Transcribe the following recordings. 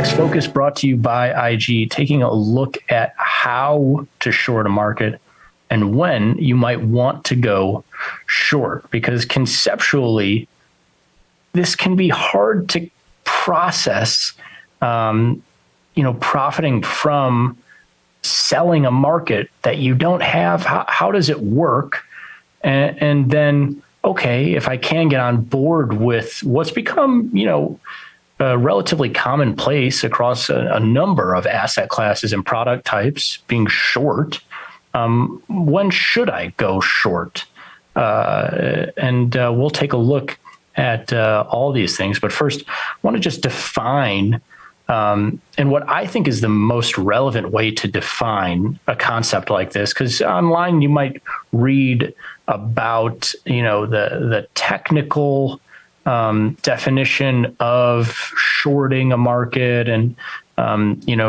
Forex Focus brought to you by IG, taking a look at how to short a market and when you might want to go short, because conceptually, this can be hard to process, profiting from selling a market that you don't have. How does it work? And then, okay, if I can get on board with what's become, relatively commonplace across a number of asset classes and product types, being short, when should I go short? And we'll take a look at all these things. But first, I want to just define, and what I think is the most relevant way to define a concept like this, because online you might read about, the technical definition of shorting a market, and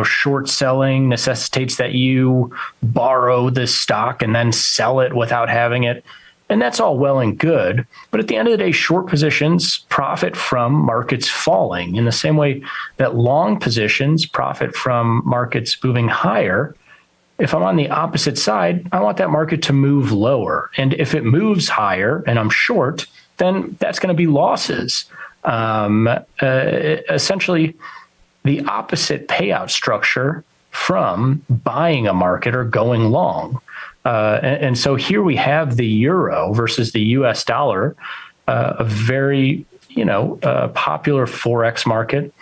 short selling necessitates that you borrow the stock and then sell it without having it. And that's all well and good. But at the end of the day, short positions profit from markets falling in the same way that long positions profit from markets moving higher. If I'm on the opposite side, I want that market to move lower. And if it moves higher and I'm short, then that's going to be losses. Essentially, the opposite payout structure from buying a market or going long. And so here we have the euro versus the US dollar, a very, popular forex market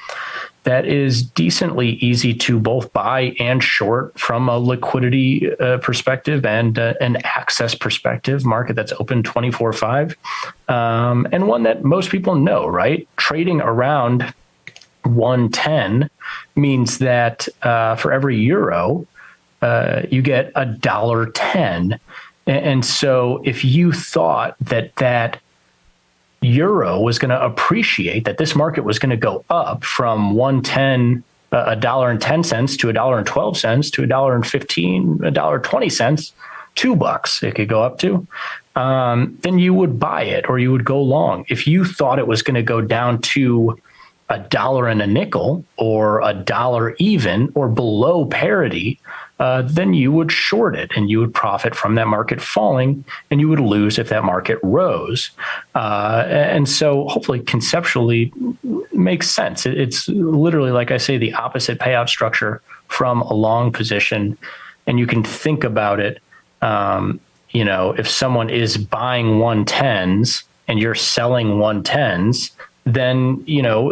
that is decently easy to both buy and short from a liquidity perspective and an access perspective, market that's open 24/5, and one that most people know, right? Trading around 110 means that for every euro, you get $1.10. And so if you thought that euro was going to appreciate, that this market was going to go up from 110, $1.10 to $1.12 to $1.15, $1.20, $2 it could go up to, then you would buy it or you would go long. If you thought it was going to go down to $1.05 or $1 even or below parity, then you would short it and you would profit from that market falling, and you would lose if that market rose. And so hopefully conceptually makes sense. It's literally, like I say, the opposite payout structure from a long position. And you can think about it, if someone is buying 110s and you're selling 110s, then,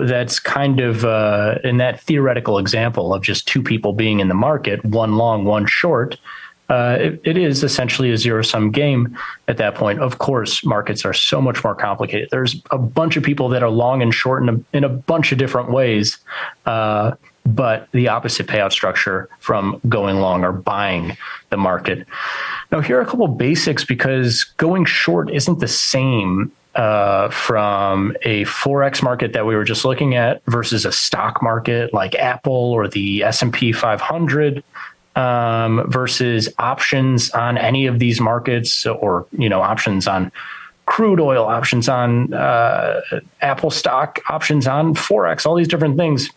that's kind of in that theoretical example of just two people being in the market, one long, one short, it is essentially a zero-sum game at that point. Of course, markets are so much more complicated. There's a bunch of people that are long and short in a bunch of different ways, but the opposite payout structure from going long or buying the market. Now, here are a couple of basics, because going short isn't the same from a forex market that we were just looking at versus a stock market like Apple or the S&P 500, versus options on any of these markets, or options on crude oil, options on Apple stock, options on forex, all these different things,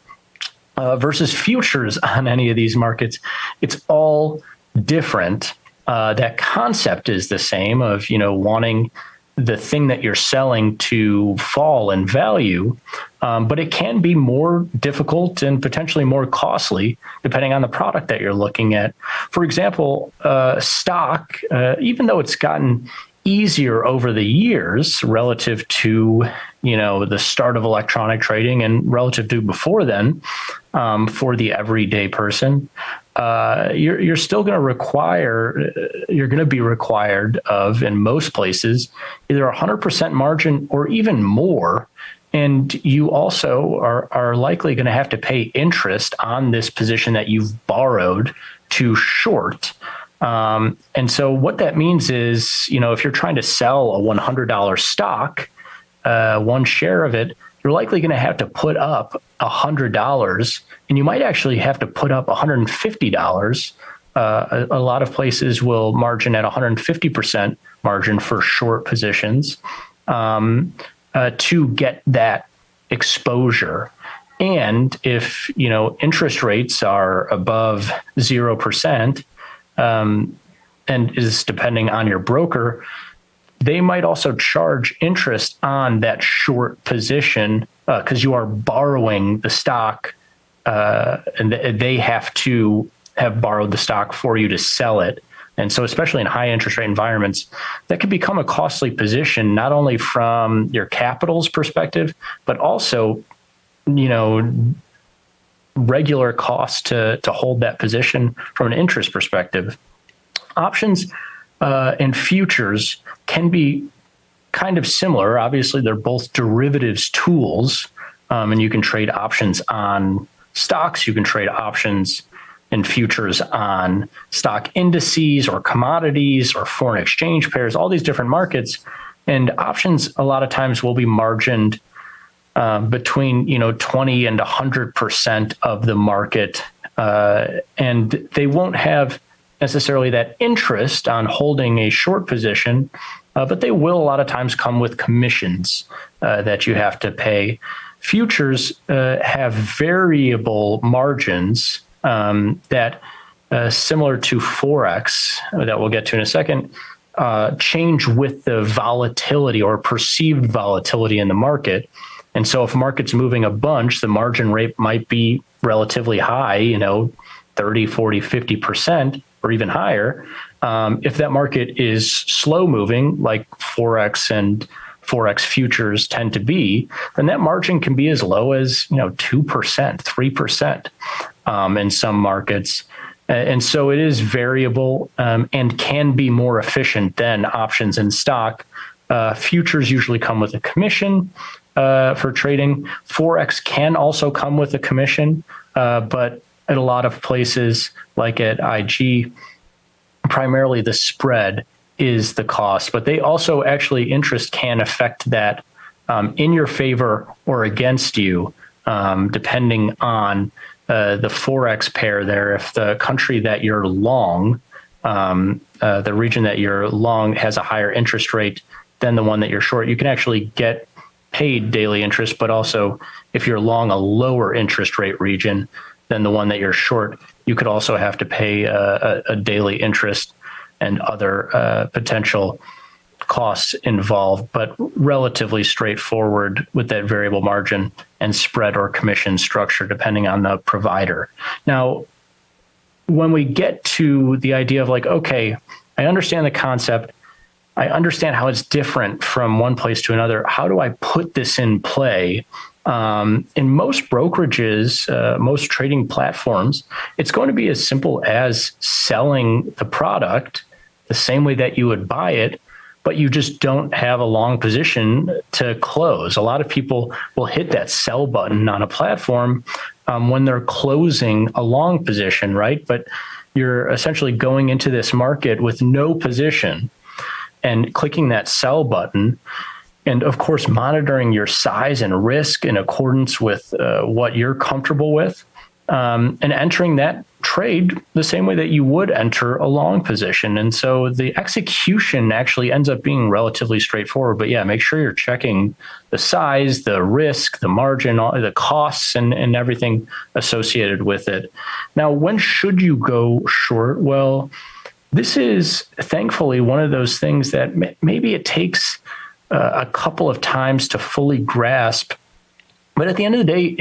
versus futures on any of these markets. It's all different. That concept is the same of wanting the thing that you're selling to fall in value, but it can be more difficult and potentially more costly depending on the product that you're looking at. For example, stock, even though it's gotten easier over the years relative to the start of electronic trading and relative to before then, for the everyday person, you're still going to be required of, in most places, either 100% margin or even more. And you also are likely going to have to pay interest on this position that you've borrowed to short. And so what that means is, if you're trying to sell a $100 stock, one share of it, you're likely going to have to put up $100, and you might actually have to put up $150. A lot of places will margin at 150% margin for short positions to get that exposure. And if, interest rates are above 0%, and is depending on your broker, they might also charge interest on that short position because you are borrowing the stock, and they have to have borrowed the stock for you to sell it. And so especially in high interest rate environments, that can become a costly position, not only from your capital's perspective, but also, regular cost to hold that position from an interest perspective. Options and futures can be kind of similar. Obviously, they're both derivatives tools, and you can trade options on stocks. You can trade options and futures on stock indices or commodities or foreign exchange pairs, all these different markets. And options a lot of times will be margined between 20 and 100% of the market, and they won't have necessarily that interest on holding a short position, but they will a lot of times come with commissions that you have to pay. Futures have variable margins that, similar to forex, that we'll get to in a second, change with the volatility or perceived volatility in the market. And so if market's moving a bunch, the margin rate might be relatively high, 30, 40, 50%, or even higher. If that market is slow moving, like forex and forex futures tend to be, then that margin can be as low as 2%, 3% in some markets. And so it is variable and can be more efficient than options in stock. Futures usually come with a commission for trading. Forex can also come with a commission, but at a lot of places, like at IG, primarily the spread is the cost. But they also actually, interest can affect that in your favor or against you, depending on the forex pair there. If the country that you're long, the region that you're long has a higher interest rate than the one that you're short, you can actually get paid daily interest. But also, if you're long a lower interest rate region than the one that you're short, you could also have to pay a daily interest and other potential costs involved, but relatively straightforward with that variable margin and spread or commission structure, depending on the provider. Now, when we get to the idea of okay, I understand the concept, I understand how it's different from one place to another. How do I put this in play? In most brokerages, most trading platforms, it's going to be as simple as selling the product the same way that you would buy it, but you just don't have a long position to close. A lot of people will hit that sell button on a platform when they're closing a long position, right? But you're essentially going into this market with no position and clicking that sell button, and of course monitoring your size and risk in accordance with what you're comfortable with, and entering that trade the same way that you would enter a long position. And so the execution actually ends up being relatively straightforward. But yeah, make sure you're checking the size, the risk, the margin, all the costs, and everything associated with it. Now, when should you go short? Well, this is thankfully one of those things that maybe it takes a couple of times to fully grasp, but at the end of the day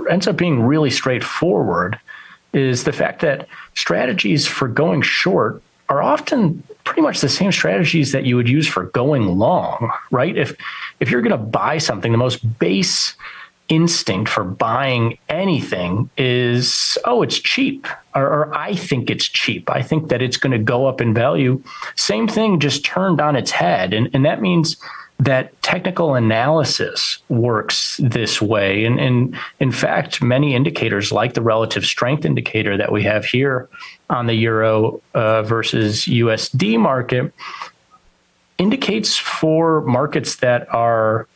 ends up being really straightforward, is the fact that strategies for going short are often pretty much the same strategies that you would use for going long, right? If you're going to buy something, the most base instinct for buying anything is, it's cheap, or I think it's cheap. I think that it's going to go up in value. Same thing, just turned on its head. And that means that technical analysis works this way. And in fact, many indicators, like the relative strength indicator that we have here on the euro versus USD market, indicates for markets that are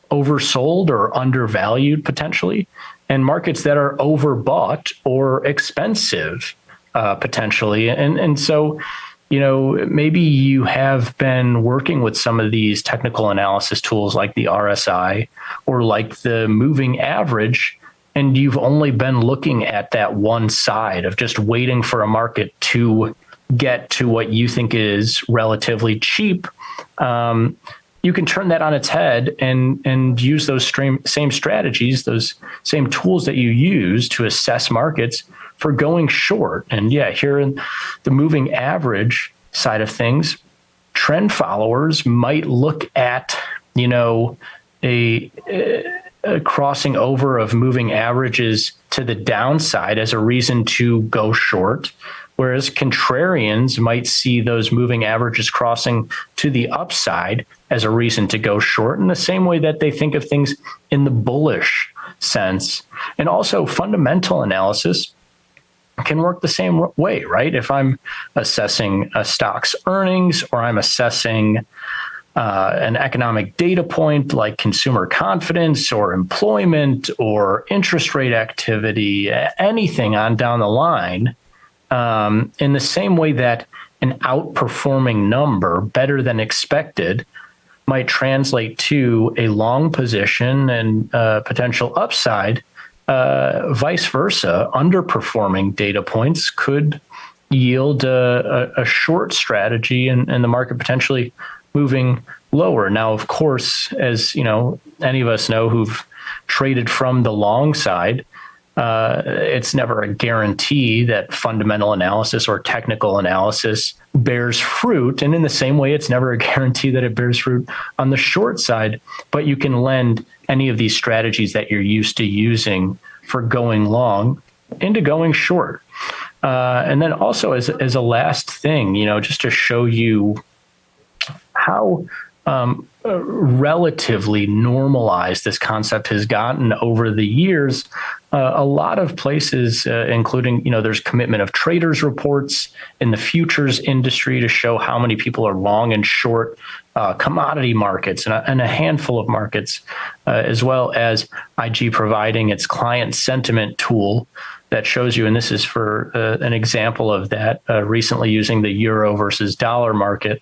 oversold or undervalued potentially, and markets that are overbought or expensive potentially. And so maybe you have been working with some of these technical analysis tools like the RSI or like the moving average, and you've only been looking at that one side of just waiting for a market to get to what you think is relatively cheap. You can turn that on its head and use those same strategies, those same tools that you use to assess markets for going short. And yeah, here in the moving average side of things, trend followers might look at, a crossing over of moving averages to the downside as a reason to go short, whereas contrarians might see those moving averages crossing to the upside as a reason to go short, in the same way that they think of things in the bullish sense. And also fundamental analysis can work the same way, right? If I'm assessing a stock's earnings, or I'm assessing an economic data point like consumer confidence or employment or interest rate activity, anything on down the line, in the same way that an outperforming number, better than expected, might translate to a long position and potential upside, vice versa, underperforming data points could yield a short strategy and the market potentially moving lower. Now, of course, as any of us know who've traded from the long side, it's never a guarantee that fundamental analysis or technical analysis bears fruit. And in the same way, it's never a guarantee that it bears fruit on the short side. But you can lend any of these strategies that you're used to using for going long into going short. And then also as a last thing, just to show you how relatively normalized this concept has gotten over the years. A lot of places, including, there's commitment of traders reports in the futures industry to show how many people are long and short commodity markets and a handful of markets, as well as IG providing its client sentiment tool that shows you, and this is for an example of that, recently using the euro versus dollar market,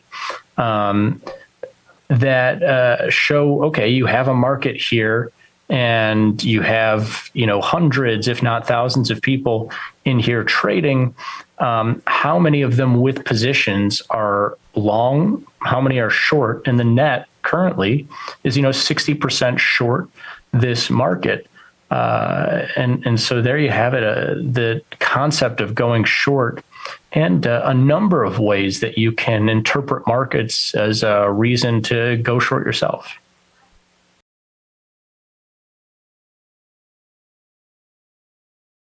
that show, okay, you have a market here and you have, hundreds, if not thousands of people in here trading. How many of them with positions are long? How many are short? And the net currently is, 60% short this market. And so there you have it, the concept of going short, and a number of ways that you can interpret markets as a reason to go short yourself.